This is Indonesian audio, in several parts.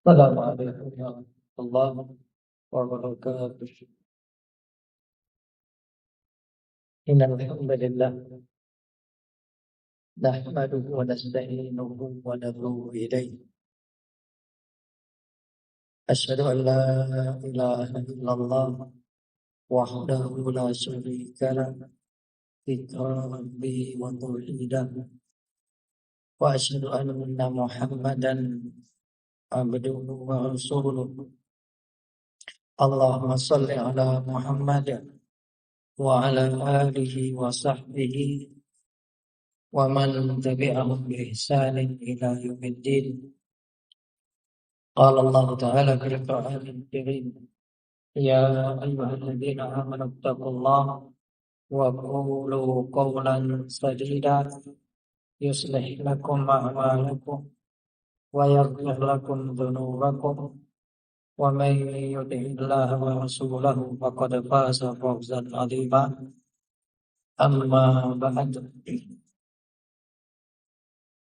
Assalamualaikum warahmatullahi wabarakatuh. Innal hamdalillah nahmaduhu wa nasta'inuhu wa natubu ilayh. Asyhadu an la ilaha illallah wahdahu la syarika lah iqraran bihi wa tauhidan wa asyhadu anna Muhammadan abduhu wa rasuluh. Allahumma shalli ala Muhammad wa ala alihi wa sahbihi wa man tabi'ahum bi ihsanin ila yaumiddin. Qala Allah Ta'ala fil Qur'anil Karim, ya ayyuhalladzina amanu taqullaha wa qulu qawlan sadida yuslih lakum a'malakum wa yaghfir lakum dhunubakum wa may yuti'illaha wa rasulahu faqad faza fawzan 'azima. Amma ba'd.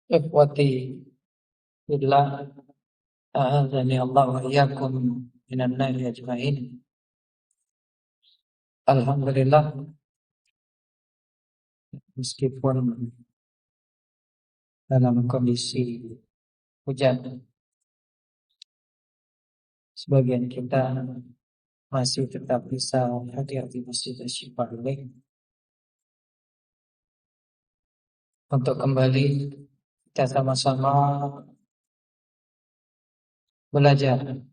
Ikhwati fillah, a'adzani Allah wa iyyakum minan nari ajma'in. Alhamdulillah, meskipun dalam kondisi hujan, sebagian kita masih tetap bisa hadir di Masjid Asy-Syifa ini untuk kembali kita sama-sama belajar.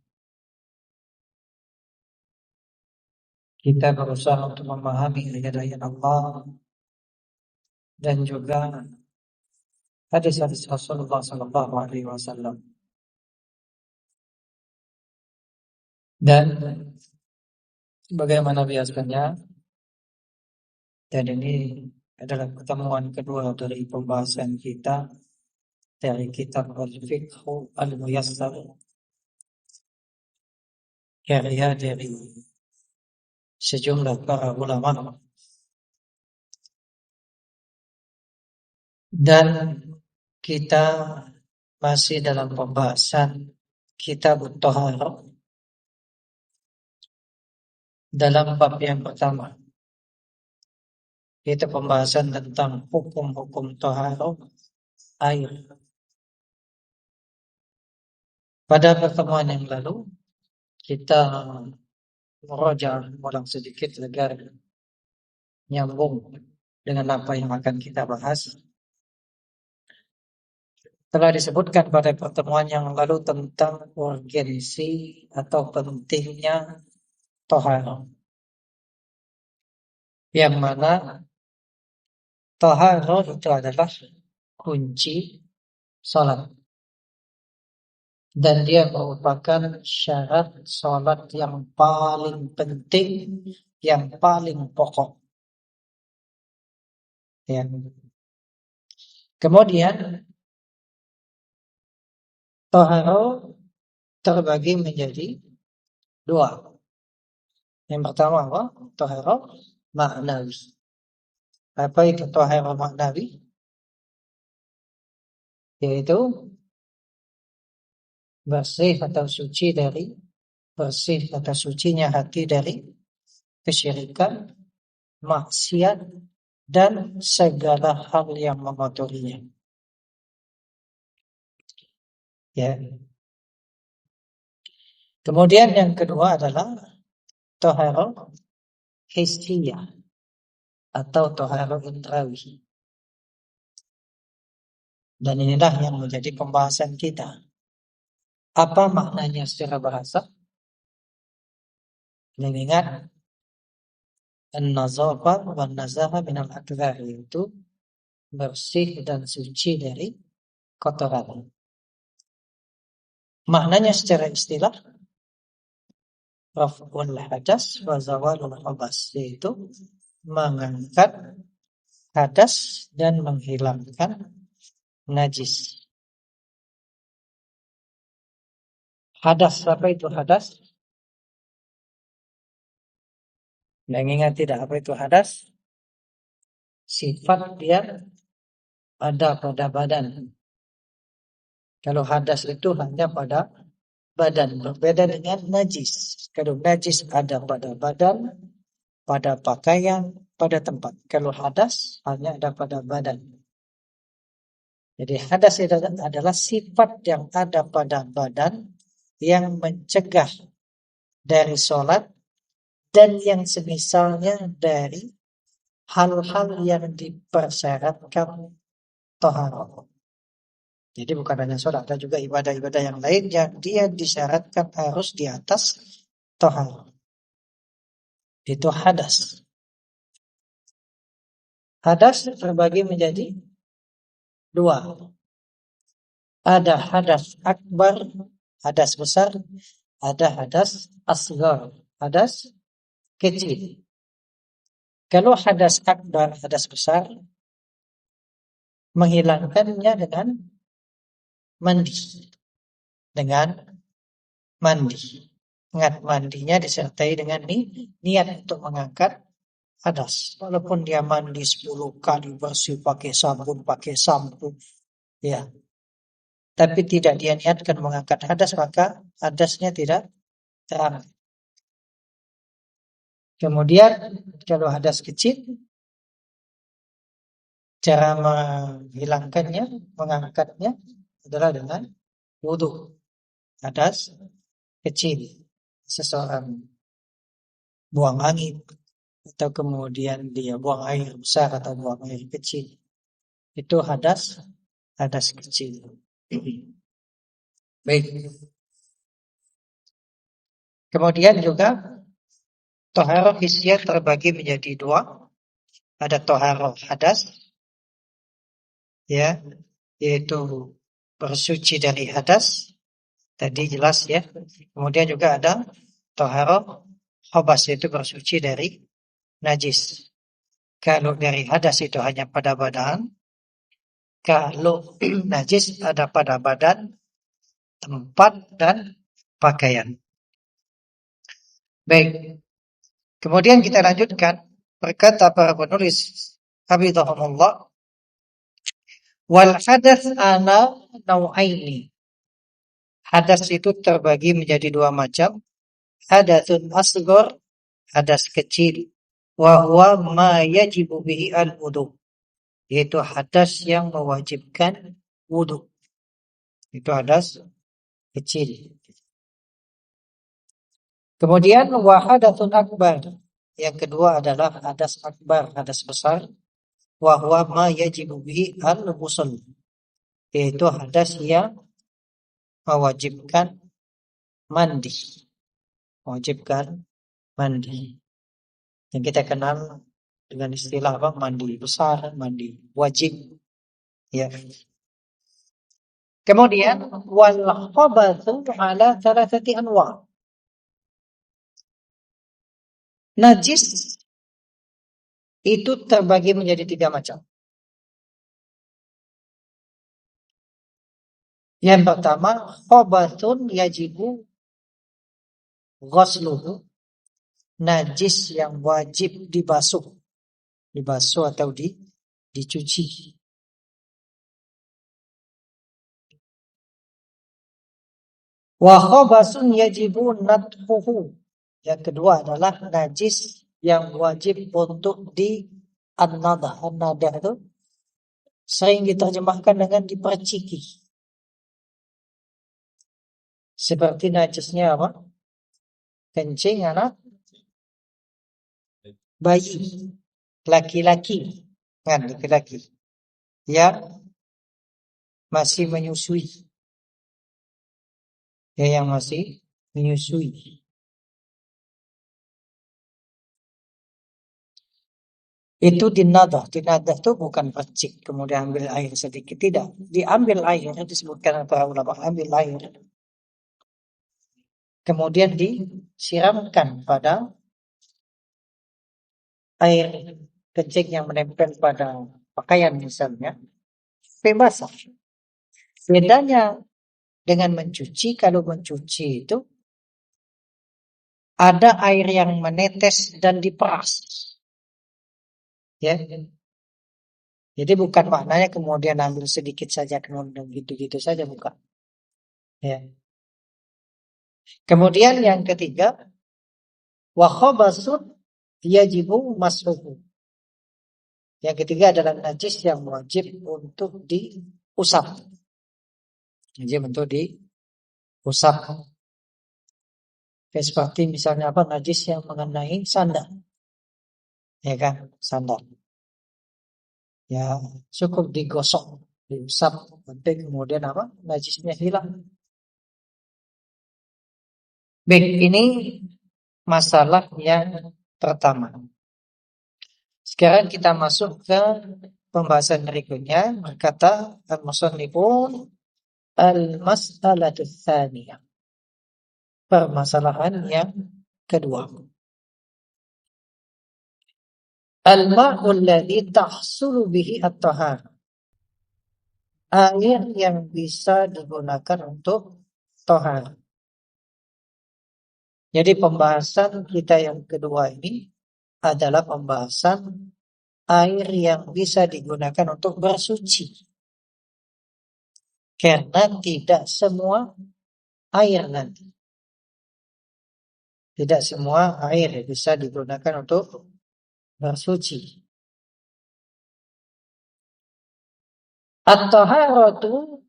Kita berusaha untuk memahami ayat-ayat Allah dan juga hadis-hadis Rasulullah Sallallahu Alaihi Wasallam. Dan bagaimana biasanya, dan ini adalah pertemuan kedua dari pembahasan kita dari kitab Al-Fiqh Al-Muyassar, karya dari sejumlah para ulama. Dan kita masih dalam pembahasan kitab Thaharah dalam bab yang pertama. Kita pembahasan tentang hukum-hukum Thaharah air. Pada pertemuan yang lalu kita ulang sedikit agar nyambung dengan apa yang akan kita bahas. Telah disebutkan pada pertemuan yang lalu tentang urgensi atau pentingnya Thaharah, yang mana Thaharah itu adalah kunci salat, dan dia merupakan syarat salat yang paling penting, yang paling pokok. Ya. Kemudian Thaharah terbagi menjadi dua. Yang pertama apa? Thaharah maknawi. Apa itu Thaharah maknawi? Yaitu bersih atau sucinya hati dari kesyirikan, maksiat, dan segala hal yang mengotorinya. Ya. Kemudian yang kedua adalah Thaharah hissiyah atau Thaharah indrawi. Dan inilah yang menjadi pembahasan kita. Apa maknanya secara bahasa? Dan ingat, an-nazafah wan nazaha minal akdzar, itu bersih dan suci dari kotoran. Maknanya secara istilah, raf'ul hadas wa zawalul khabas, yaitu mengangkat hadas dan menghilangkan najis. Hadas, apa itu hadas? Dan ingat tidak, apa itu hadas? Sifat dia ada pada badan. Kalau hadas itu hanya pada badan. Berbeda dengan najis. Kalau najis ada pada badan, pada pakaian, pada tempat. Kalau hadas hanya ada pada badan. Jadi hadas itu adalah sifat yang ada pada badan yang mencegah dari sholat dan yang semisalnya dari hal-hal yang dipersyaratkan toharoh. Jadi bukan hanya sholat, ada juga ibadah-ibadah yang lain yang dia disyaratkan harus di atas toharoh. Itu hadas. Hadas terbagi menjadi dua. Ada hadas akbar, hadas besar, ada hadas asghar, hadas kecil. Kalau hadas akbar, hadas besar, menghilangkannya dengan mandi. Dengan mandi. Ingat, mandinya disertai dengan niat untuk mengangkat hadas. Walaupun dia mandi 10 kali bersih pakai sabun, pakai sampo, ya. Tapi tidak dia niatkan mengangkat hadas, maka hadasnya tidak terangkat. Kemudian kalau hadas kecil, cara menghilangkannya, mengangkatnya adalah dengan wudhu. Hadas kecil, seseorang buang angin atau kemudian dia buang air besar atau buang air kecil, itu hadas kecil. Baik. Kemudian juga toharoh hissiyah terbagi menjadi dua. Ada toharoh hadas, ya, yaitu bersuci dari hadas. Tadi jelas ya. Kemudian juga ada toharoh khabas, yaitu bersuci dari najis. Kalau dari hadas itu hanya pada badan. Kalau najis ada pada badan, tempat, dan pakaian. Baik. Kemudian kita lanjutkan. Berkata para penulis, hafizahumullah, wal hadas ana nau'aini. Hadas itu terbagi menjadi dua macam. Hadatsun asghar, hadas kecil. Wa huwa ma yajibu bihi al-wudu. Yaitu hadas yang mewajibkan wudu. Itu hadas kecil. Kemudian wa hadatsun akbar. Yang kedua adalah hadas akbar, hadas besar. Wa huwa ma yajibu bihi al-ghusl. Yaitu hadas yang mewajibkan mandi. Mewajibkan mandi. Yang kita kenal dengan istilah apa? Mandi besar, mandi wajib. Ya. Kemudian wal khabathu ala thalathati anwa. Najis itu terbagi menjadi tiga macam. Yang pertama, khabathun yajibu ghasluhu. Najis yang wajib dibasuh. Dibasuh atau dicuci. Wa khabathun yajibu nathuhu. Yang kedua adalah najis yang wajib untuk an-nadah. An-nadah itu sering diterjemahkan dengan diperciki. Seperti najisnya apa? Kencing anak bayi, laki-laki, kan, laki-laki yang masih menyusui, ya, yang masih menyusui. Itu dinadah. Dinadah itu bukan percik kemudian ambil air sedikit, tidak. Diambil air, disebutkan para ulama, ambil air, kemudian disiramkan pada air kencing yang menempel pada pakaian misalnya, basah. Bedanya dengan mencuci, kalau mencuci itu ada air yang menetes dan diperas. Ya. Jadi bukan maknanya kemudian ambil sedikit saja kemudian gitu-gitu saja, bukan. Ya. Kemudian yang ketiga, wa khabasun yajibu mas'uhu. Yang ketiga adalah najis yang wajib untuk diusap. Wajib untuk diusap. Kayak seperti misalnya apa, najis yang mengenai sandal. Ya kan, sandal. Ya, cukup digosok, diusap, nanti kemudian apa? Najisnya hilang. Baik, ini masalah yang pertama. Sekarang kita masuk ke pembahasan berikutnya. Berkata al-musannifun al-mas'alatu tsaniyah. Permasalahan yang kedua. Al-ma'ul ladzi tahsulu bihi at-tahar. Air yang bisa digunakan untuk tahar. Jadi pembahasan kita yang kedua ini adalah pembahasan air yang bisa digunakan untuk bersuci. Karena tidak semua air nanti. Tidak semua air bisa digunakan untuk bersuci. At-taharatu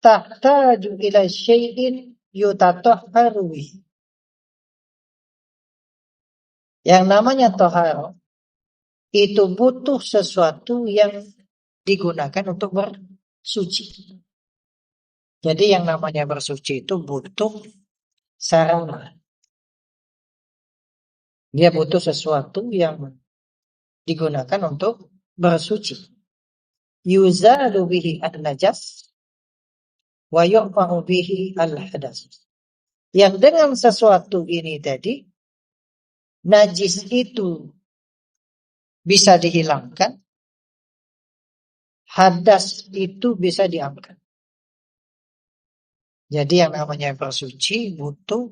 tahtaju ila syai'in yutatahharu bihi. Yang namanya taharah itu butuh sesuatu yang digunakan untuk bersuci. Jadi yang namanya bersuci itu butuh sarana. Dia butuh sesuatu yang digunakan untuk bersuci. Yuzalu bihi an-najas wa yu'fa'u bihi al-hadas. Yang dengan sesuatu ini tadi, najis itu bisa dihilangkan, hadas itu bisa diangkat. Jadi yang namanya bersuci butuh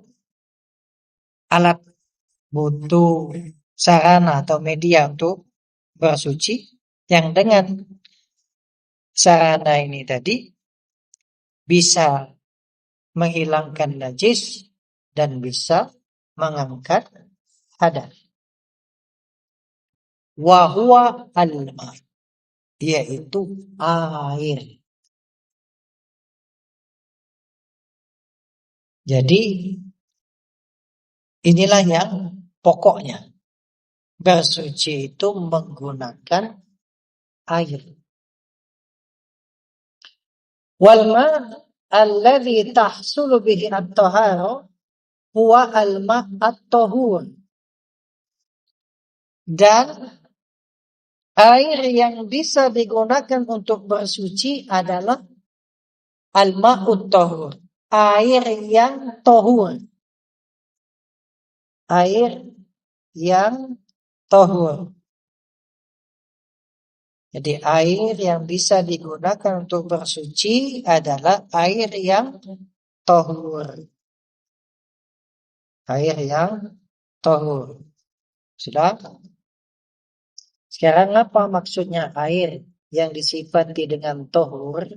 alat, butuh sarana atau media untuk bersuci, yang dengan sarana ini tadi bisa menghilangkan najis dan bisa mengangkat hadas. Wa huwa al-ma, yaitu air. Jadi inilah yang pokoknya. Bersuci itu menggunakan air. Wal ma alladzi tahsulu bihi at-tahara huwa al-ma at-tahur. Dan air yang bisa digunakan untuk bersuci adalah al-ma'ut tahur. Air yang tahur. Air yang tahur. Jadi air yang bisa digunakan untuk bersuci adalah air yang tahur. Air yang tahur. Sudah? Sekarang apa maksudnya air yang disifati dengan tahur?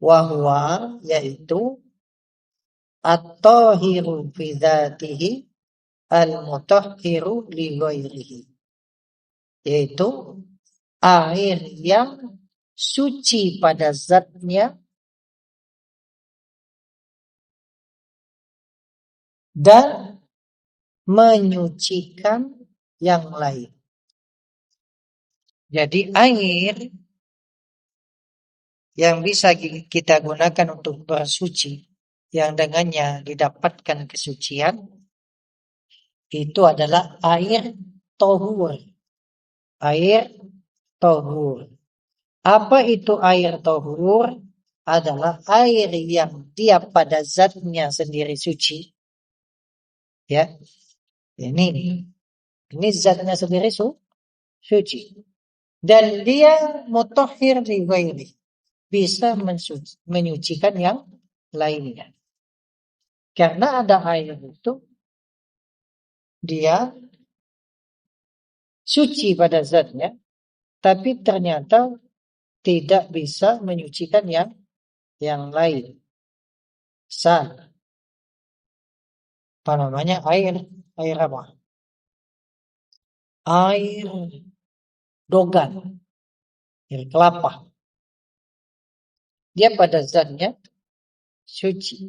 Wahwa, yaitu at-tahiru fi dzatihi al-mutahhiru li ghairihi. Yaitu air yang suci pada zatnya dan menyucikan yang lain. Jadi air yang bisa kita gunakan untuk bersuci, yang dengannya didapatkan kesucian, itu adalah air tahur. Air tahur. Apa itu air tahur? Adalah air yang dia pada zatnya sendiri suci. Ya, ini zatnya sendiri suci. Dan dia mutahhir li ghairi, bisa menyucikan yang lainnya. Karena ada air itu, dia suci pada zatnya, tapi ternyata tidak bisa menyucikan yang lain. air apa? Air dogan, air kelapa. Dia pada zatnya suci,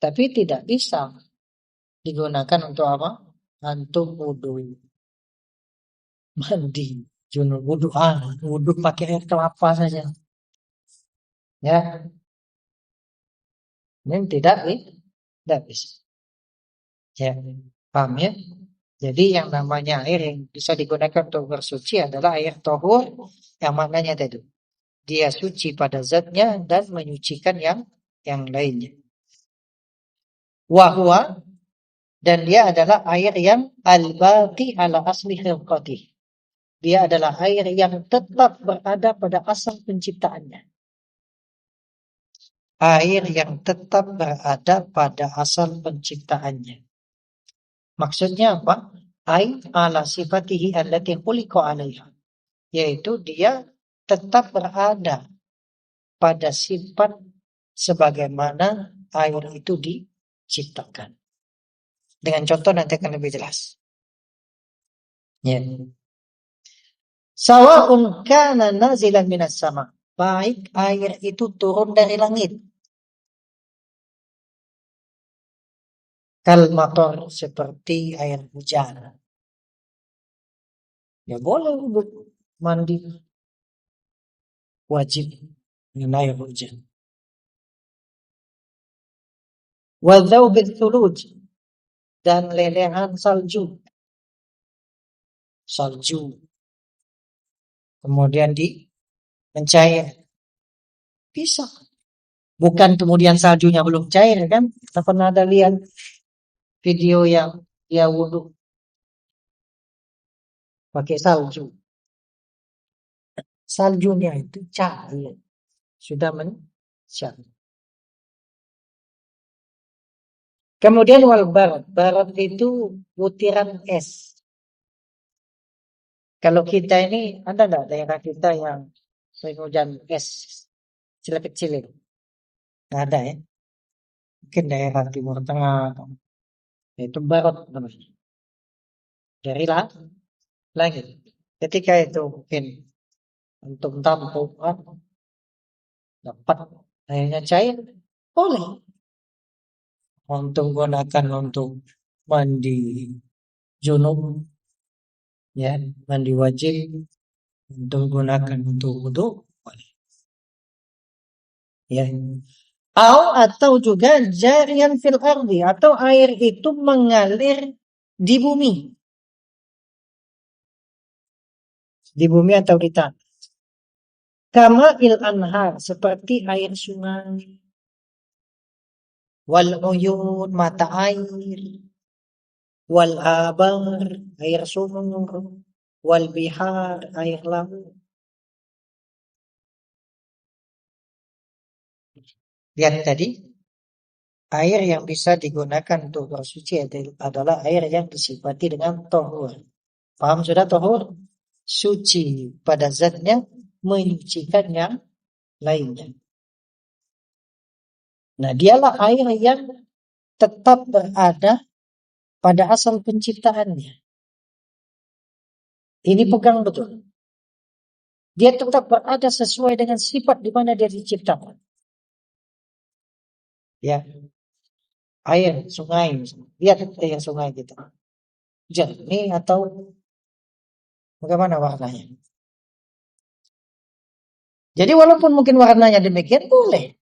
tapi tidak bisa digunakan untuk apa? Untuk wudhu, mandi, junub wudhu. Wudhu pakai air kelapa saja. Ya, ini tidak bisa. Ya, paham ya? Jadi yang namanya air yang bisa digunakan untuk bersuci adalah air tohur, yang maknanya tadi dia suci pada zatnya dan menyucikan yang lainnya. Wahwa, dan dia adalah air yang al-baqi ala asli khilqatih. Dia adalah air yang tetap berada pada asal penciptaannya. Air yang tetap berada pada asal penciptaannya. Maksudnya apa? Air ala sifatihi allati khuliqa 'alaiha. Yaitu dia tetap berada pada sifat sebagaimana air itu diciptakan. Dengan contoh nanti akan lebih jelas. Ya. Sawa'un kana nazilan minas sama. Baik air itu turun dari langit. Kal mator, seperti air hujan. Ya boleh untuk mandi. Wajib dengan air hujan. Wadau bil thuluj, dan lelehan salju. Salju. Kemudian mencair. Bisa. Bukan kemudian saljunya belum cair kan? Kita pernah ada lihat video yang dia wudhu pakai salju. Saljunya itu cair. Sudah mencair. Kemudian wal barat. Barat itu butiran es. Kalau kita ini, ada enggak daerah kita yang sering hujan es kecil-kecil itu? Nggak ada ya. Mungkin daerah Timur Tengah. Itu barat namanya. Dari langit. Ketika itu mungkin untuk tampung dapat airnya cair, boleh. Untuk gunakan untuk mandi junub, ya, mandi wajib, untuk gunakan untuk wudhu, boleh. Ya. Atau juga jarian fil ardi, atau air itu mengalir di bumi. Di bumi atau di tanah. Kama il anhar, seperti air sungai. Wal uyun, mata air. Wal abar, air sumur. Wal bihar, air laut. Lihat tadi, air yang bisa digunakan untuk bersuci adalah air yang disifati dengan tohur. Paham sudah tohur? Suci pada zatnya, menyucikan yang lainnya. Nah, dialah air yang tetap berada pada asal penciptaannya. Ini pegang betul. Dia tetap berada sesuai dengan sifat di mana dia diciptakan. Ya, air sungai, lihat air sungai kita, jernih atau bagaimana warnanya? Jadi walaupun mungkin warnanya demikian, boleh,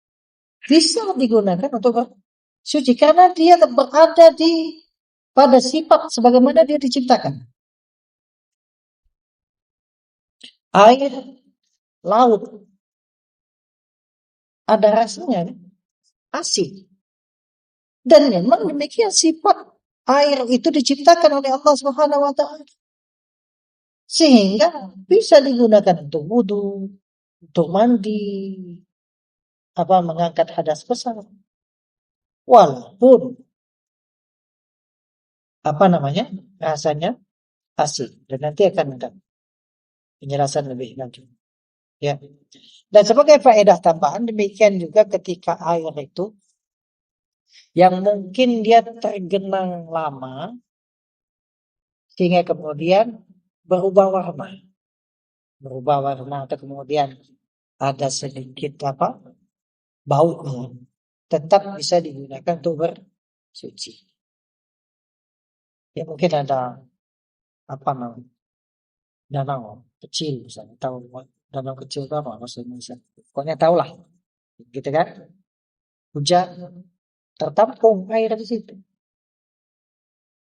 bisa digunakan untuk suci karena dia berada pada sifat sebagaimana dia diciptakan. Air laut ada rasanya asin, dan memang demikian sifat air itu diciptakan oleh Allah Subhanahu wa taala. Sehingga bisa digunakan untuk wudhu, untuk mandi, mengangkat hadas besar. Walaupun rasanya asin, dan nanti akan ada penjelasan lebih lanjut. Ya. Dan sebagai faedah tambahan, demikian juga ketika air itu yang mungkin dia tergenang lama sehingga kemudian berubah warna. Berubah warna atau kemudian ada sedikit baunya, tetap bisa digunakan untuk bersuci. Ya mungkin ada danau kecil misalnya, tahu danau kecil itu apa maksudnya? Pokoknya tahulah, gitu kan? Hujan tertampung air di situ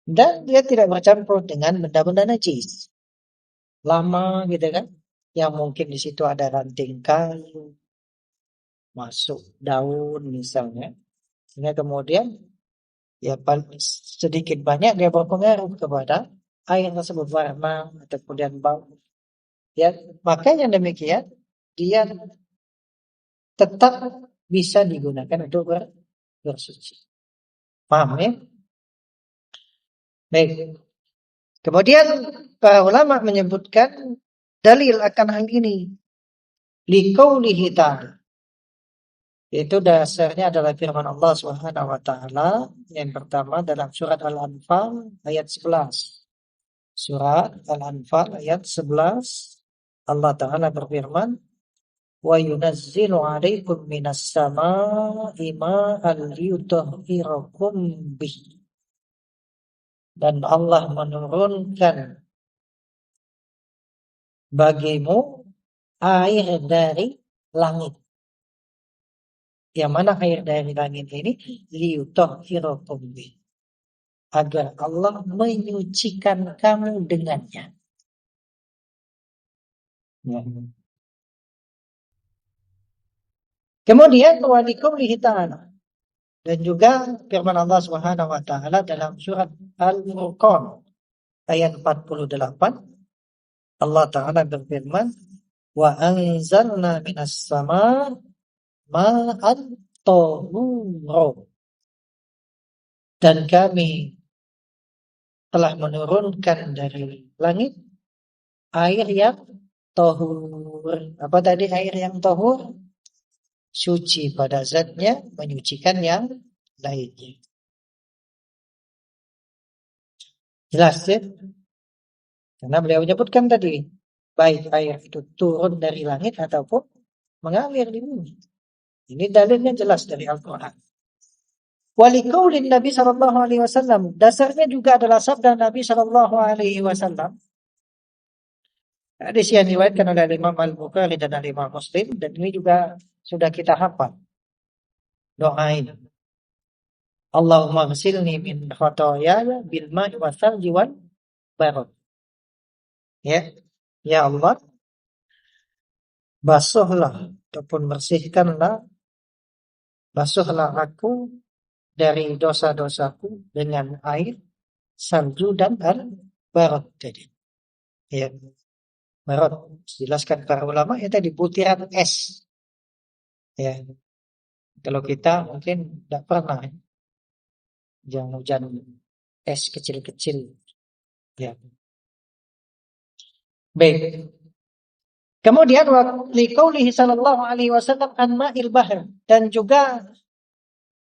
dan dia tidak bercampur dengan benda-benda najis lama, gitu kan? Yang mungkin di situ ada ranting kayu, masuk daun misalnya, sehingga kemudian ya sedikit banyak dia berpengaruh kepada air tersebut, warna atau kemudian bau. Ya, makanya demikian dia tetap bisa digunakan untuk bersuci. Paham ya? Baik. Kemudian para ulama menyebutkan dalil akan hal ini. Liqaulihi ta'ala. Itu dasarnya adalah firman Allah Subhanahu wa taala yang pertama dalam surat Al-Anfal ayat 11. Surat Al-Anfal ayat 11, Allah taala berfirman, "Wa yunazzilu 'alaikum minas samaa'i ma'an liyutahhirakum bih." Dan Allah menurunkan bagimu air dari langit. Yang mana air dari langit ini liyutahhirakum bih, agar Allah menyucikan kamu dengannya. Ya. Kemudian waliqaulihi ta'ala, dan juga firman Allah Subhanahu wa taala dalam surat Al-Furqan ayat 48, Allah taala berfirman, "Wa anzalna minas sama' ma'an tahura." Dan kami telah menurunkan dari langit air yang tahur. Apa tadi air yang tahur? Suci pada zatnya, menyucikan yang lainnya. Jelas ya? Karena beliau menyebutkan tadi, baik air itu turun dari langit ataupun mengalir di bumi. Ini dalilnya jelas dari Al-Quran. Waliqaulin Nabi sallallahu alaihi wasallam, dasarnya juga adalah sabda Nabi sallallahu alaihi wasallam. Hadis yang diriwayatkan oleh Imam Al-Bukhari dan Imam Muslim, dan ini juga sudah kita hafal. Doain. Allahumma ghsilni min khataaya bil ma'i wal thalji wal barad. Ya. Ya Allah, basuhlah ataupun basuhlah aku dari dosa-dosaku dengan air, salju dan barad tadi. Ya. Barad dijelaskan para ulama ya tadi butiran es. Ya. Kalau kita mungkin tidak pernah yang hujan es kecil-kecil. Ya. Baik. Kemudian liqaulihi sallallahu alaihi wasallam an ma'il bahr, dan juga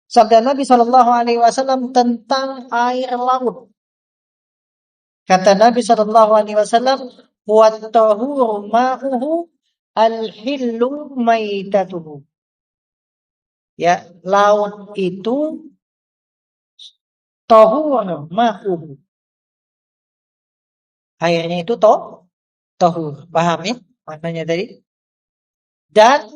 sabda Nabi sallallahu alaihi wasallam tentang air laut. Kata Nabi sallallahu alaihi wasallam, "Wa tahuru ma'uhu al-hillu maitatuhu." Ya, laut itu tahur ma'uhu. Airnya itu tahur. Paham ya maknanya tadi? Dan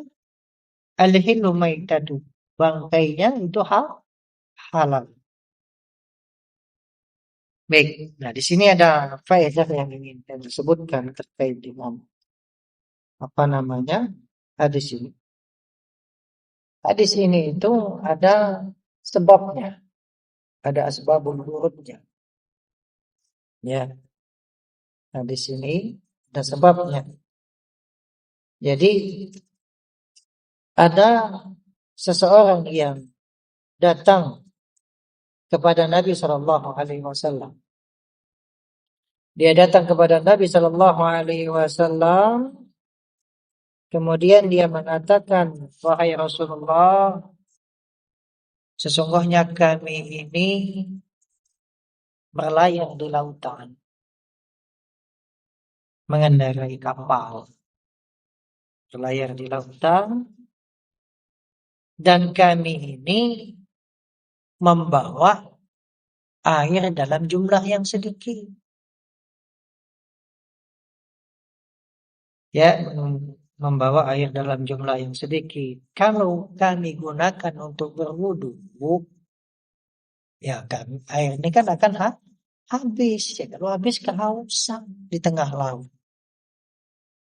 al-hillu maitatuhu, bangkainya itu halal. Baik, nah di sini ada faedah yang ingin saya sebutkan terkait dengan hadis ini. Hadis ini itu ada sebabnya, ada asbabun nurutnya. Ya, hadis ini ada sebabnya. Jadi ada seseorang yang datang kepada Nabi Shallallahu Alaihi Wasallam. Dia datang kepada Nabi Shallallahu Alaihi Wasallam. Kemudian dia mengatakan, "Wahai Rasulullah, Sesungguhnya kami ini berlayar di lautan, mengendarai kapal, berlayar di lautan, dan kami ini membawa air dalam jumlah yang sedikit. Ya, membawa air dalam jumlah yang sedikit. Kalau kami gunakan untuk berwudu, ya kan air ini kan akan habis. Ya, kalau habis kehausan di tengah laut.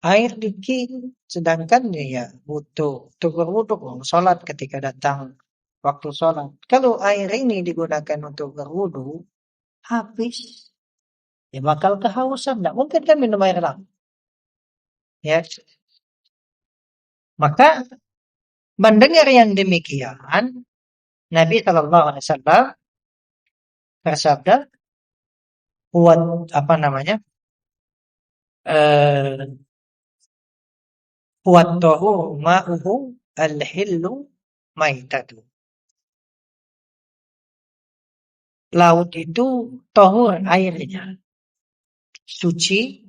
Air dikit, sedangkan ya butuh untuk berwudu, sholat ketika datang waktu sholat. Kalau air ini digunakan untuk berwudu, habis. Ya bakal kehausan. Tidak mungkin kan minum air laut. Ya, maka mendengar yang demikian, Nabi Shallallahu Alaihi Wasallam bersabda, buat apa namanya, buat tohu ma'uhu al-hillu maitatu. Laut itu tohur airnya, suci,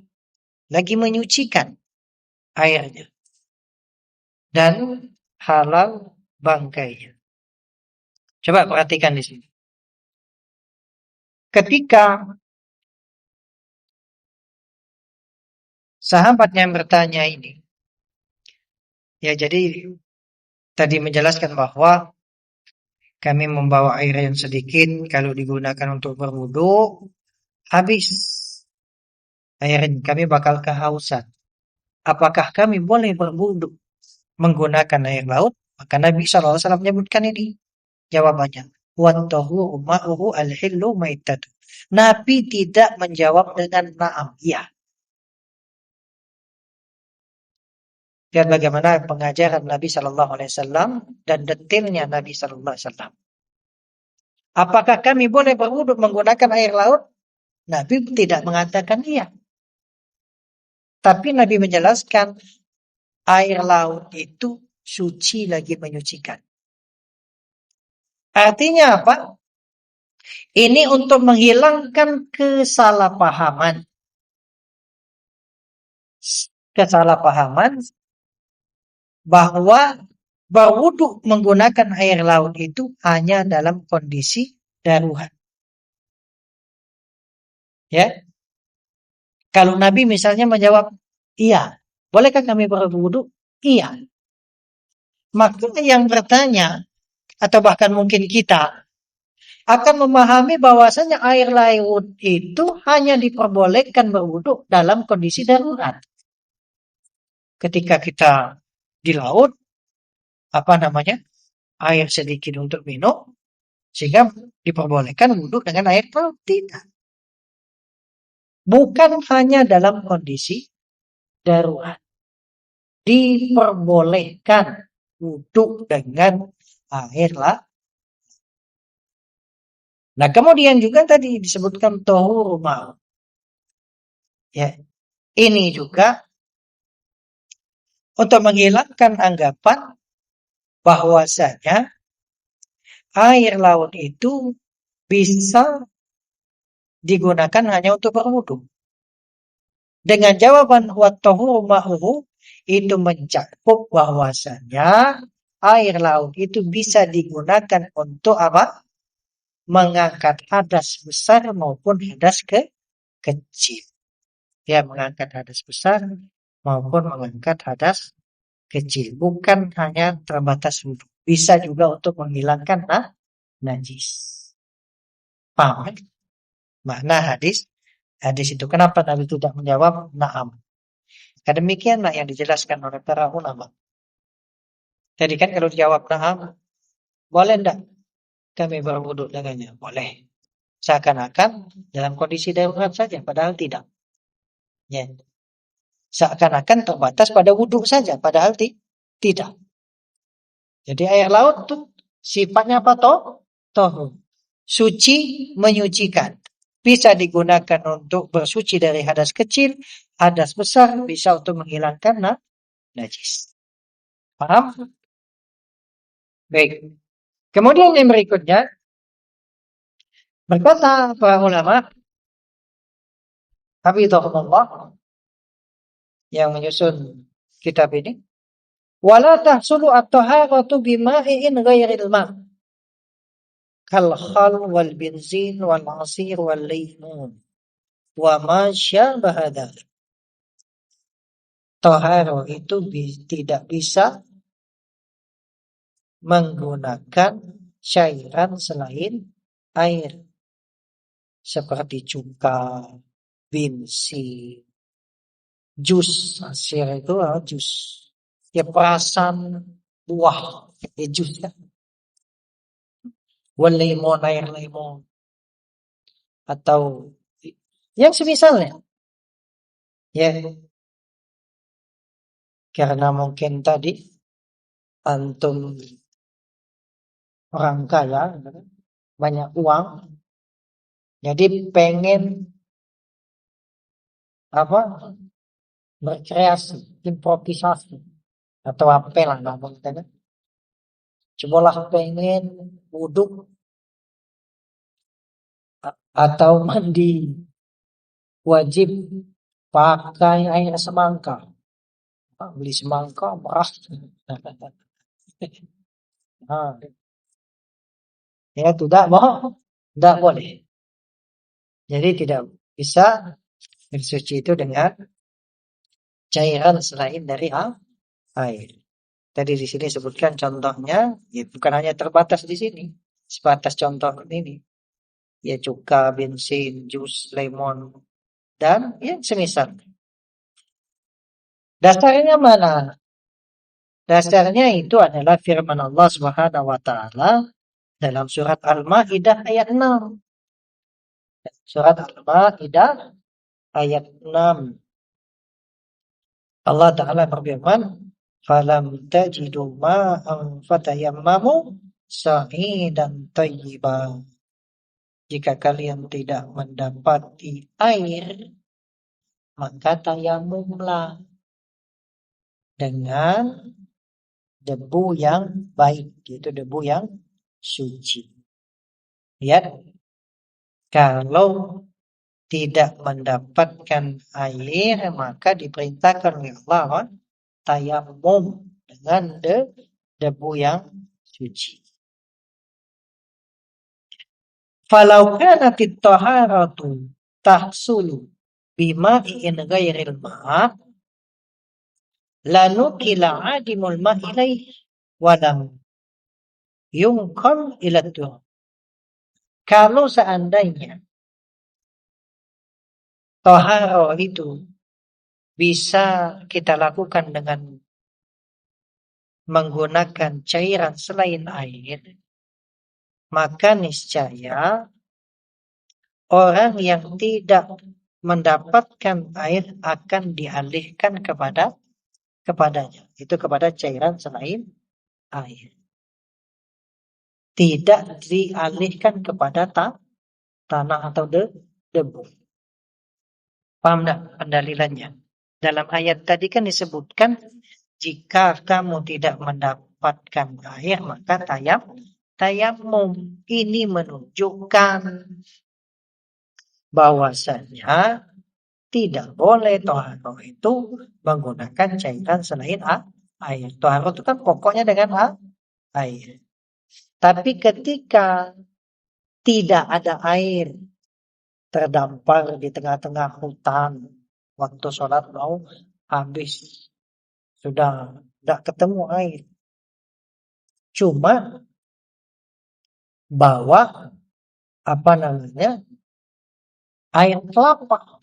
lagi menyucikan airnya, dan halal bangkainya. Coba perhatikan di sini. Ketika sahabat yang bertanya ini, ya jadi tadi menjelaskan bahwa kami membawa air yang sedikit, kalau digunakan untuk berwudu, habis air ini, kami bakal kehausan. Apakah kami boleh berwudu menggunakan air laut? Maka Nabi SAW menyebutkan ini. Jawabannya, wattahu ma'uhu al-hillu maitatu. Nabi tidak menjawab dengan na'am, ya. Lihat bagaimana pengajaran Nabi SAW dan detailnya Nabi SAW. Apakah kami boleh berwudu menggunakan air laut? Nabi tidak mengatakan iya. Tapi Nabi menjelaskan air laut itu suci lagi menyucikan. Artinya apa? Ini untuk menghilangkan kesalahpahaman. Kesalahpahaman bahwa berwudu menggunakan air laut itu hanya dalam kondisi darurat. Ya. Kalau Nabi misalnya menjawab, iya. Bolehkah kami berwudu? Iya. Maka yang bertanya, atau bahkan mungkin kita, akan memahami bahwasanya air laut itu hanya diperbolehkan berwudu dalam kondisi darurat. Ketika kita di laut, air sedikit untuk minum, sehingga diperbolehkan wudu dengan air laut. Tidak. Bukan hanya dalam kondisi darurat. Diperbolehkan wudu dengan air laut. Nah, kemudian juga tadi disebutkan tohur ma'u. Ya. Ini juga untuk menghilangkan anggapan bahwasanya air laut itu bisa digunakan hanya untuk berwudu. Dengan jawaban wattahuru ma'uhu itu mencakup bahwasanya air laut itu bisa digunakan untuk apa? Mengangkat hadas besar maupun hadas kecil. Ya, mengangkat hadas besar maupun mengangkat hadas kecil. Bukan hanya terbatas wudu. Bisa juga untuk menghilangkan najis. Paham? Makna hadis itu. Kenapa Nabi tidak menjawab na'am? Demikianlah yang dijelaskan oleh para ulama. Jadi kan kalau dijawab na'am, boleh enggak kami berwudu dengannya? Boleh. Seakan-akan dalam kondisi darurat saja, padahal tidak. Ya. Seakan-akan terbatas pada wudu saja, padahal tidak. Jadi air laut itu sifatnya apa toh? Suci, menyucikan. Bisa digunakan untuk bersuci dari hadas kecil, hadas besar, bisa untuk menghilangkan najis. Paham? Baik. Kemudian yang berikutnya, berkata para ulama, hafizahumullah, yang menyusun kitab ini, wala tahsulu at-taharatu bima'in ghairil ma' kal khal wal benzin wal asir wal laymun wa ma syabaha dzalik. Taharah itu tidak bisa menggunakan cairan selain air, seperti cuka, bensin, jus. Asir itu jus, ya perasan buah, ya jus ya. Wal lemon, air lemon, atau yang semisalnya, ya, karena mungkin tadi antum orang kaya, banyak uang, jadi pengen apa, berkreasi, improvisasi, atau apa lah namanya. Cobalah pengen wudhu atau mandi wajib pakai air semangka. Beli semangka beras. Nah, ya tidak boleh. Jadi tidak bisa bersuci itu dengan cairan selain dari air. Tadi di sini sebutkan contohnya, ya bukan hanya terbatas di sini, sebatas contoh ini, ya cuka, bensin, jus, lemon, dan ya semisal. Dasarnya mana? Dasarnya itu adalah firman Allah Subhanahu wa taala dalam surat Al-Maidah ayat 6. Surat Al-Maidah ayat 6. Allah taala berfirman, "Falam tajidu ma'an fatayammamu sa'idan thayyiban." Jika kalian tidak mendapati air, maka tayamumlah dengan debu yang baik, yaitu debu yang suci. Lihat, kalau tidak mendapatkan air, maka diperintahkan oleh Allah tayamum dengan debu yang suci. Falau kanatit taharatu tahsulu bima'in ghairil ma' lanukila adimul ma'ilaih walam yungkal ila turab. Kalau seandainya taharah itu bisa kita lakukan dengan menggunakan cairan selain air, maka niscaya orang yang tidak mendapatkan air akan dialihkan kepadanya, itu kepada cairan selain air. Tidak dialihkan kepada tanah atau debu. Paham enggak pendalilannya? Dalam ayat tadi kan disebutkan, jika kamu tidak mendapatkan air, maka tayamum. Ini menunjukkan bahwasanya tidak boleh taharah itu menggunakan cairan selain air. Taharah itu kan pokoknya dengan air. Tapi ketika tidak ada air, terdampar di tengah-tengah hutan, waktu sholat mau habis, sudah tidak ketemu air, cuma bawa air kelapa.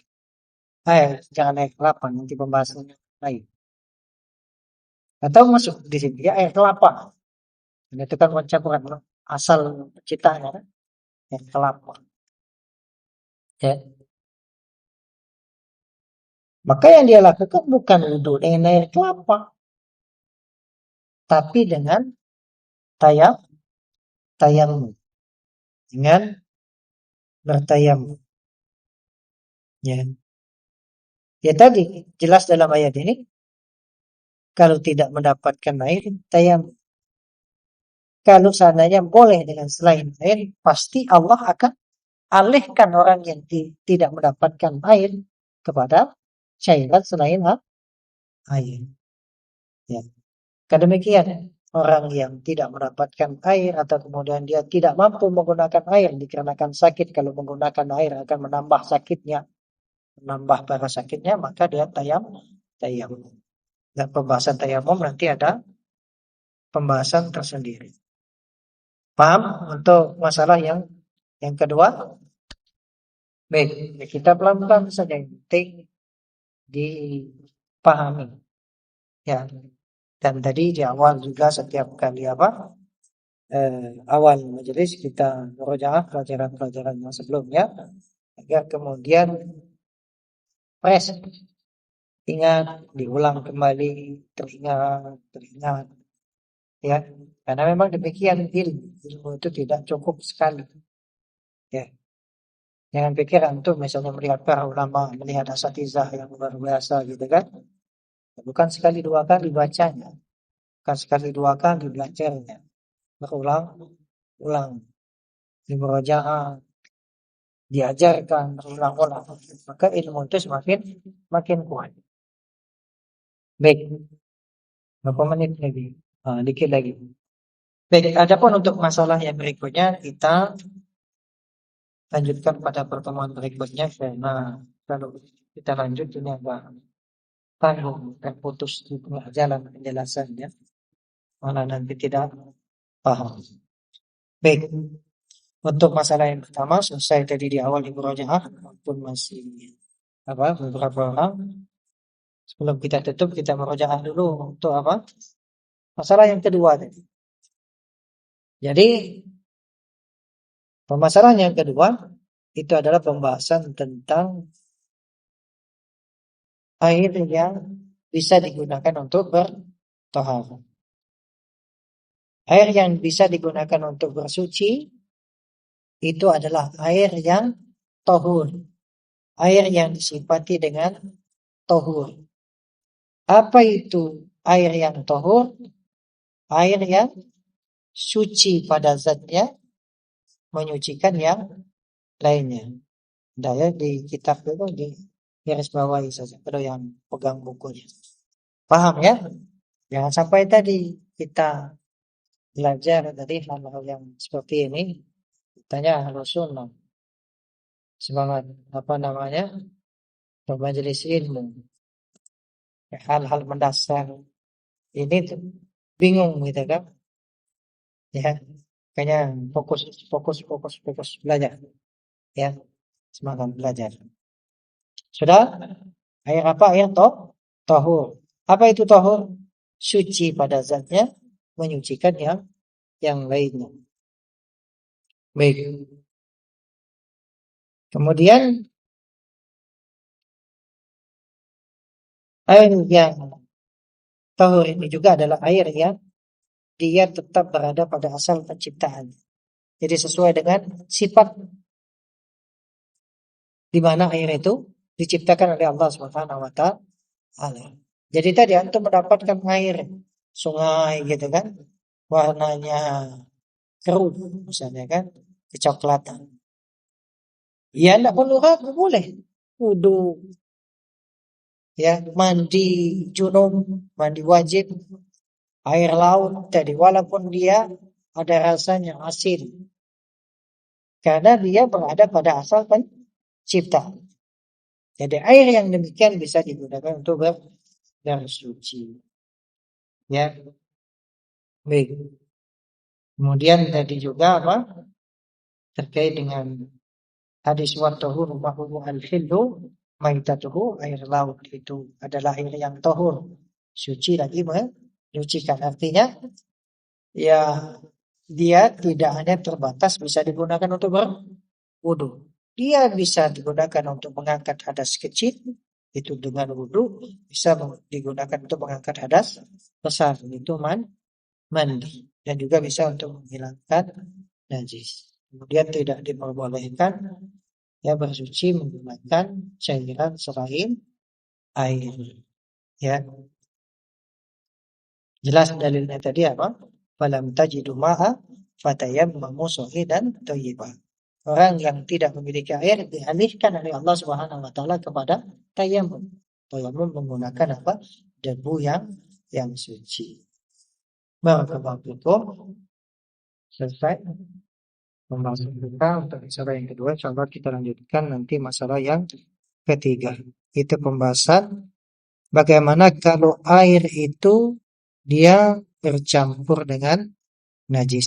Jangan air kelapa, nanti pembahasannya lain. Atau masuk di sini ya air kelapa. Ini itu kan campuran asal penciptanya kan? Air kelapa. Ya. Maka yang dia lakukan bukan wudhu dengan air kelapa, tapi dengan tayamum, dengan bertayamum. Ya tadi jelas dalam ayat ini, kalau tidak mendapatkan air, tayamum. Kalau seandainya boleh dengan selain air, pasti Allah akan alihkan orang yang tidak mendapatkan air kepada cairan selain air. Ya. Kan demikian, orang yang tidak mendapatkan air atau kemudian dia tidak mampu menggunakan air dikarenakan sakit, kalau menggunakan air akan menambah sakitnya, menambah parah sakitnya, maka dia tayamum. Dan pembahasan tayamum nanti ada pembahasan tersendiri. Paham untuk masalah yang kedua? Baik, kita pelan-pelan saja, yang penting dipahami. Ya, dan tadi di awal juga setiap kali awal majelis kita murojaah pelajaran-pelajaran yang sebelumnya agar kemudian fresh, ingat, diulang kembali, teringat, ya. Karena memang demikian ilmu itu tidak cukup sekali, ya. Jangan pikir antum misalnya melihat para ulama, melihat asatizah yang luar biasa gitu kan, bukan sekali dua kali bacanya, bukan sekali dua kali belajarnya, berulang-ulang, di murojaah, diajarkan berulang-ulang, maka ilmu itu makin kuat. Baik, berapa menit lagi? Dikit lagi. Baik, adapun untuk masalah yang berikutnya kita lanjutkan pada pertemuan berikutnya, karena kalau kita lanjut ini agak tanggung dan putus di tengah jalan penjelasannya, malah nanti tidak paham. Baik, untuk masalah yang pertama selesai tadi di awal di murojaah, walaupun masih beberapa orang. Sebelum kita tutup, kita murojaah dulu untuk masalah yang kedua tadi. Jadi permasalahan yang kedua itu adalah pembahasan tentang air yang bisa digunakan untuk bertaharah. Air yang bisa digunakan untuk bersuci itu adalah air yang tahur, air yang disifati dengan tahur. Apa itu air yang tahur? Air yang suci pada zatnya, menyucikan yang lainnya. Daya di kitab itu di garis bawahi saja, kalau yang pegang bukunya. Paham ya? Jangan sampai tadi kita belajar tadi hal-hal yang seperti ini, tanya harus sunnah, semangat bermajelis ilmu, hal-hal mendasar ini tuh bingung gitu kan? Ya, kayaknya fokus belajar, ya, semangat belajar. Sudah? Air apa? Air tahur. Apa itu tahur? Suci pada zatnya, menyucikan yang lainnya. Baik. Kemudian air yang tahur ini juga adalah air yang dia tetap berada pada asal penciptaan. Jadi sesuai dengan sifat di mana air itu diciptakan oleh Allah Subhanahu wa taala. Jadi tadi antum mendapatkan air sungai gitu kan, warnanya keruh misalnya kan, kecoklatan. Ya enggak perlu ragu, boleh wudu, ya, mandi junub, mandi wajib, air laut tadi walaupun dia ada rasanya asin, karena dia berada pada asal pencipta. Jadi air yang demikian bisa digunakan untuk bersuci. Ya, baik. Kemudian tadi juga terkait dengan hadis wa tahur mahu al-hillu maitatuhu, air laut itu adalah air yang tahur, suci lagi menyucikan. Artinya ya dia tidak hanya terbatas bisa digunakan untuk berwudu. Dia bisa digunakan untuk mengangkat hadas kecil, itu dengan wudu, bisa digunakan untuk mengangkat hadas besar, itu mandi, dan juga bisa untuk menghilangkan najis. Kemudian tidak diperbolehkan ya bersuci menggunakan cairan selain air. Ya, jelas dalilnya tadi apa? falam tajidu ma'a fatayammamu sa'idan thayyiban. Orang yang tidak memiliki air dialihkan oleh Allah Subhanahu wa taala kepada tayammum. Tayammum menggunakan apa? Debu yang suci. Barakallahu fikum. Selesai pembahasan kita untuk masalah yang kedua. Insyaallah kita lanjutkan nanti masalah yang ketiga. Itu pembahasan bagaimana kalau air itu dia bercampur dengan najis.